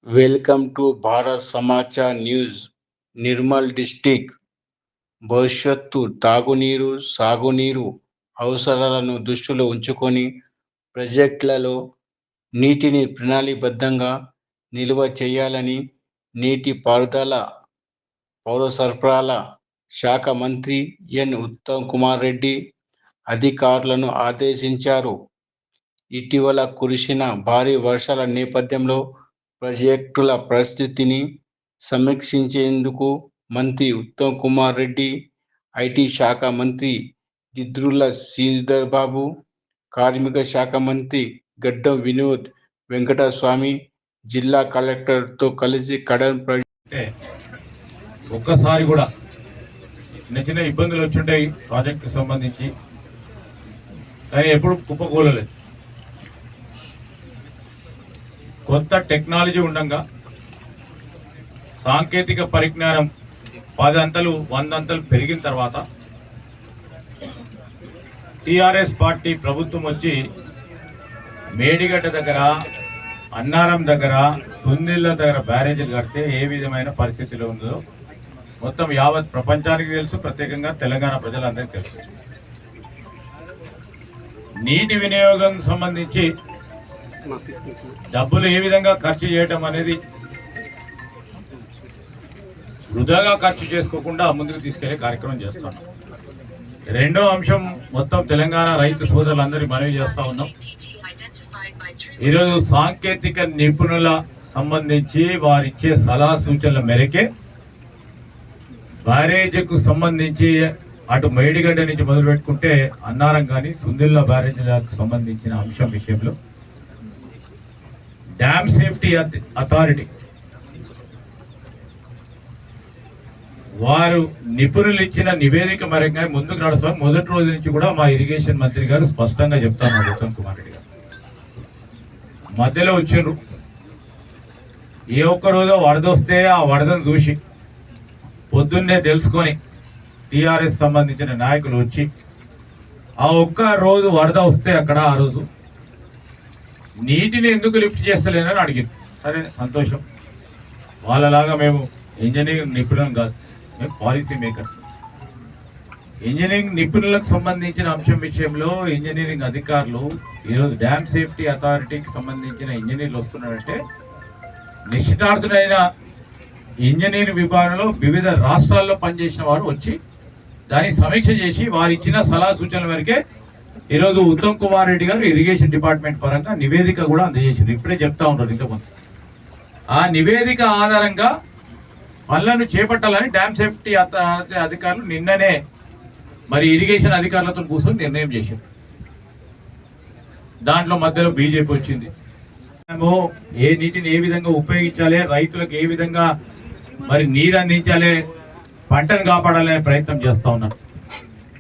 Welcome to Bharat Samachar news. Nirmal district భవిష్యత్తు తాగునీరు, సాగునీరు అవసరాలను దృష్టిలో ఉంచుకొని ప్రాజెక్టులలో నీటిని ప్రణాళికబద్ధంగా నిల్వ చేయాలని నీటిపారుదల, పౌర సరఫరాల శాఖ మంత్రి ఎన్. ఉత్తమ్ కుమార్ రెడ్డి అధికారులను ఆదేశించారు. ఇటీవల కురిసిన భారీ వర్షాల నేపథ్యంలో ప్రాజెక్టుల పరిస్థితిని సమీక్షించేందుకు మంత్రి ఉత్తమ్ కుమార్ రెడ్డి, ఐటీ శాఖ మంత్రి గిద్దుల శ్రీధర్ బాబు, కార్మిక శాఖ మంత్రి గడ్డం వినోద్ వెంకటస్వామి, జిల్లా కలెక్టర్తో కలిసి కడన్ ఒక్కసారి కూడా చిన్న చిన్న ఇబ్బందులు వచ్చుంటాయి ప్రాజెక్టుకు సంబంధించి, కానీ ఎప్పుడు కుప్పకూలలేదు. కొత్త టెక్నాలజీ ఉండగా, సాంకేతిక పరిజ్ఞానం 10 అంతలు 100 అంతలు పెరిగిన తర్వాత టీఆర్ఎస్ పార్టీ ప్రభుత్వం వచ్చి మేడిగడ్డ దగ్గర, అన్నారం దగ్గర, సుందిళ్ళ దగ్గర బ్యారేజీలు కడితే ఏ విధమైన పరిస్థితిలో ఉందో మొత్తం యావత్ ప్రపంచానికి తెలుసు, ప్రత్యేకంగా తెలంగాణ ప్రజలందరికీ తెలుసు. నీటి వినియోగం సంబంధించి డబ్బులు ఏ విధంగా ఖర్చు చేయడం అనేది వృధాగా ఖర్చు చేసుకోకుండా ముందుకు తీసుకెళ్లే కార్యక్రమం చేస్తాం. రెండో అంశం, మొత్తం తెలంగాణ రైతు సోదరులందరికీ మనవి చేస్తా ఉన్నాం. ఈరోజు సాంకేతిక నిపుణుల సంబంధించి వారిచ్చే సలహా సూచనల మేరకే బ్యారేజీకు సంబంధించి అటు మేడిగడ్డ నుంచి మొదలు పెట్టుకుంటే అన్నారం కానీ సుందిళ్ళ బ్యారేజీలకు సంబంధించిన అంశం విషయంలో డ్యామ్ సేఫ్టీ అథారిటీ వారు నిపుణులు ఇచ్చిన నివేదిక మేరకు ముందుకు నడుస్తాం. మొదటి రోజు నుంచి కూడా మా ఇరిగేషన్ మంత్రి గారు స్పష్టంగా చెప్తాను, ఉత్తమ్ కుమార్ రెడ్డి గారు మధ్యలో వచ్చిండ్రు. ఏ ఒక్క రోజు వరద వస్తే ఆ వరదను చూసి పొద్దున్నే తెలుసుకొని టీఆర్ఎస్ సంబంధించిన నాయకులు వచ్చి ఆ ఒక్క రోజు వరద వస్తే అక్కడ ఆ రోజు నీటిని ఎందుకు లిఫ్ట్ చేస్తలేనని అడిగింది. సరే, సంతోషం. వాళ్ళలాగా మేము ఇంజనీరింగ్ నిపుణులం కాదు, మేము పాలసీ మేకర్స్. ఇంజనీరింగ్ నిపుణులకు సంబంధించిన అంశం విషయంలో ఇంజనీరింగ్ అధికారులు ఈరోజు డ్యామ్ సేఫ్టీ అథారిటీకి సంబంధించిన ఇంజనీర్లు వస్తున్నారంటే నిష్ణాతులైన ఇంజనీరింగ్ విభాగంలో వివిధ రాష్ట్రాల్లో పనిచేసిన వారు వచ్చి దాన్ని సమీక్ష చేసి వారు ఇచ్చిన సలహా సూచనల మేరకే ఈరోజు ఉత్తమ్ కుమార్ రెడ్డి గారు ఇరిగేషన్ డిపార్ట్మెంట్ పరంగా నివేదిక కూడా అందజేసింది. ఇప్పుడే చెప్తా ఉంటారు ఇంతకుముందు. ఆ నివేదిక ఆధారంగా పనులను చేపట్టాలని డ్యామ్ సేఫ్టీ అధికారులు నిన్ననే మరి ఇరిగేషన్ అధికారులతో కూర్చొని నిర్ణయం చేశారు. దాంట్లో మధ్యలో బీజేపీ వచ్చింది. ఏ నీటిని ఏ విధంగా ఉపయోగించాలి, రైతులకు ఏ విధంగా మరి నీరు అందించాలి, పంటను కాపాడాలనే ప్రయత్నం చేస్తూ ఉన్నారు.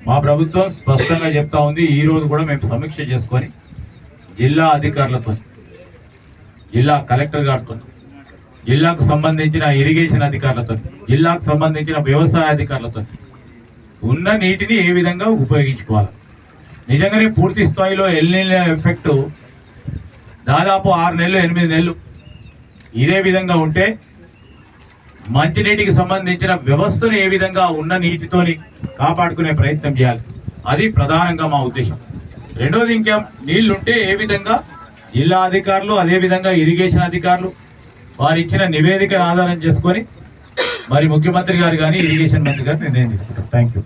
మా ప్రభుత్వం స్పష్టంగా చెప్తా ఉంది. ఈ రోజు కూడా మేము సమీక్ష చేసుకొని జిల్లా అధికారులతో, జిల్లా కలెక్టర్ గారితో, జిల్లాకు సంబంధించిన ఇరిగేషన్ అధికారులతో, జిల్లాకు సంబంధించిన వ్యవసాయ అధికారులతో ఉన్న నీటిని ఏ విధంగా ఉపయోగించుకోవాలి. నిజంగానే పూర్తి స్థాయిలో ఎల్‌నినో ఎఫెక్ట్ దాదాపు 6 నెలలు 8 నెలలు ఇదే విధంగా ఉంటే మంచినీటికి సంబంధించిన వ్యవస్థను ఏ విధంగా ఉన్న నీటితోని కాపాడుకునే ప్రయత్నం చేయాలి. అది ప్రధానంగా మా ఉద్దేశం. రెండోది, ఇంకా నీళ్లుంటే ఏ విధంగా జిల్లా అధికారులు, అదేవిధంగా ఇరిగేషన్ అధికారులు వారు ఇచ్చిన నివేదికను ఆధారం చేసుకొని మరి ముఖ్యమంత్రి గారు కానీ ఇరిగేషన్ మంత్రి గారు నిర్ణయం తీసుకుంటారు. Thank you.